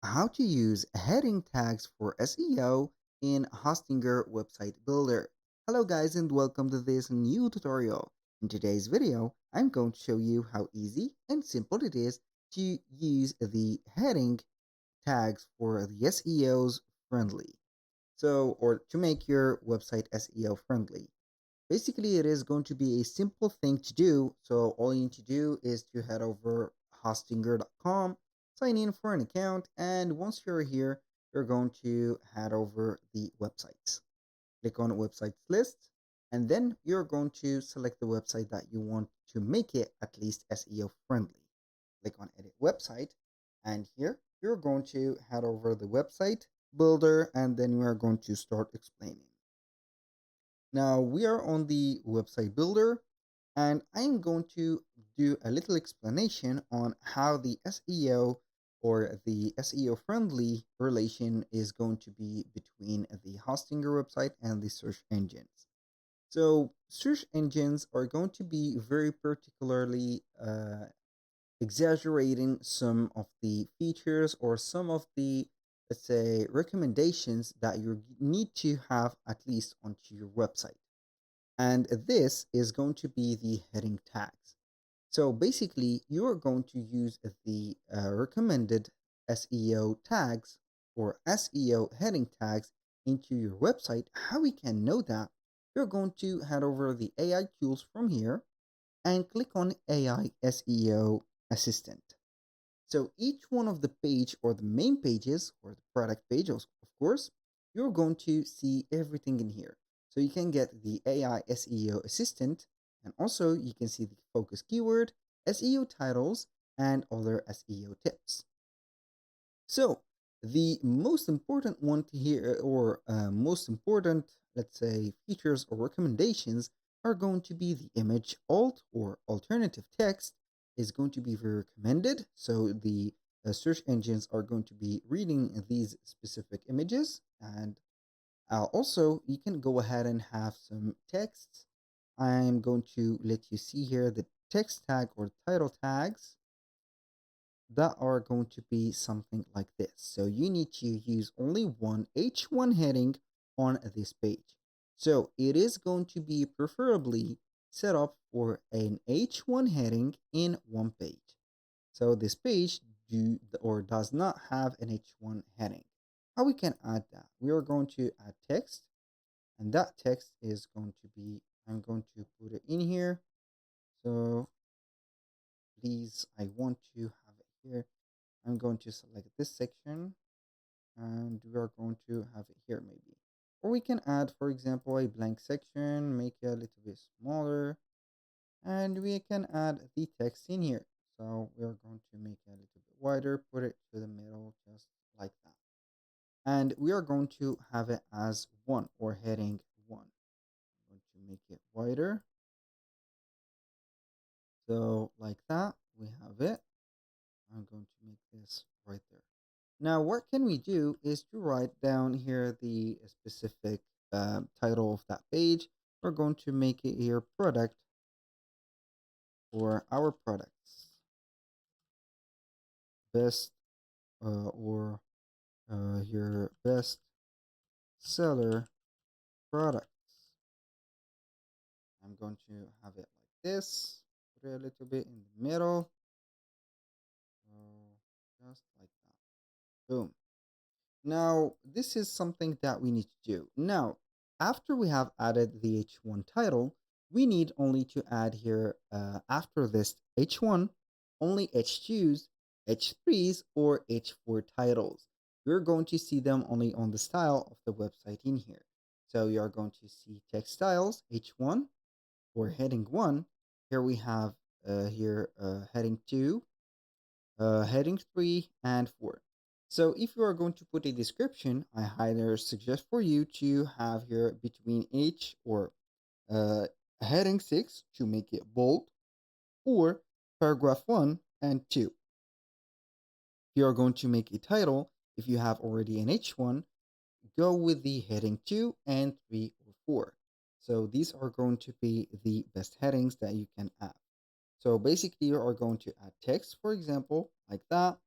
How to use heading tags for SEO in Hostinger Website Builder. Hello guys and welcome to this new tutorial. In today's video, I'm going to show you how easy and simple it is to use the heading tags for the SEOs friendly. Or to make your website SEO friendly. Basically, it is going to be a simple thing to do. So all you need to do is to head over hostinger.com, sign in for an account, and once you're here, you're going to head over the websites. Click on websites list, and then you're going to select the website that you want to make it at least SEO friendly. Click on edit website, and here you're going to head over the website builder, and then we are going to start explaining. Now we are on the website builder and I'm going to do a little explanation on how the SEO or the SEO friendly relation is going to be between the Hostinger website and the search engines. So search engines are going to be very particularly exaggerating some of the features or some of the, let's say, recommendations that you need to have at least onto your website. And this is going to be the heading tags. So basically, you are going to use the recommended SEO tags or SEO heading tags into your website. How we can know that? You're going to head over the AI tools from here and click on AI SEO Assistant. So each one of the page or the main pages or the product pages, of course, you're going to see everything in here. So you can get the AI SEO assistant and also you can see the focus keyword, SEO titles, and other SEO tips. So the most important one to here or most important, let's say, features or recommendations are going to be the image alt or alternative text is going to be very recommended. So the search engines are going to be reading these specific images. And also, you can go ahead and have some text. I'm going to let you see here the text tag or title tags that are going to be something like this. So you need to use only one H1 heading on this page. So it is going to be preferably set up for an H1 heading in one page. So this page does not have an H1 heading. How we can add that? We are going to add text, and that text is going to be, I'm going to put it in here. So please, I want to have it here. I'm going to select this section and we are going to have it here maybe. Or we can add, for example, a blank section, make it a little bit smaller, and we can add the text in here. So we are going to make it a little bit wider, put it to the middle, just like that. And we are going to have it as one or heading one. I'm going to make it wider. So like that, we have it. I'm going to make this right there. Now, what can we do is to write down here the specific title of that page. We're going to make it here product or our products. Best or your best seller products. I'm going to have it like this. Put it a little bit in the middle. Just like that. Boom. Now, this is something that we need to do. Now, after we have added the H1 title, we need only to add here after this H1, only H2s, H3s, or H4 titles. You're going to see them only on the style of the website in here. So you are going to see text styles, H1, or heading 1. Here we have heading 2, heading 3, and 4. So if you are going to put a description, I highly suggest for you to have here between each or uh, heading 6 to make it bold, or paragraph 1 and 2. If you are going to make a title, if you have already an H1, go with the heading 2 and 3 or 4. So these are going to be the best headings that you can add. So basically, you are going to add text, for example, like that.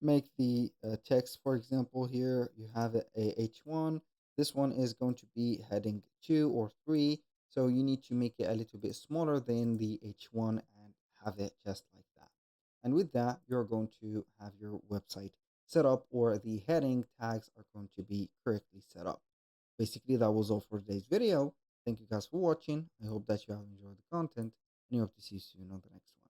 make the text, for example, here you have a H1. This one is going to be heading 2 or 3. So you need to make it a little bit smaller than the H1 and have it just like that. And with that, you're going to have your website set up, or the heading tags are going to be correctly set up. Basically, that was all for today's video. Thank you guys for watching. I hope that you have enjoyed the content, and I hope to see you soon on the next one.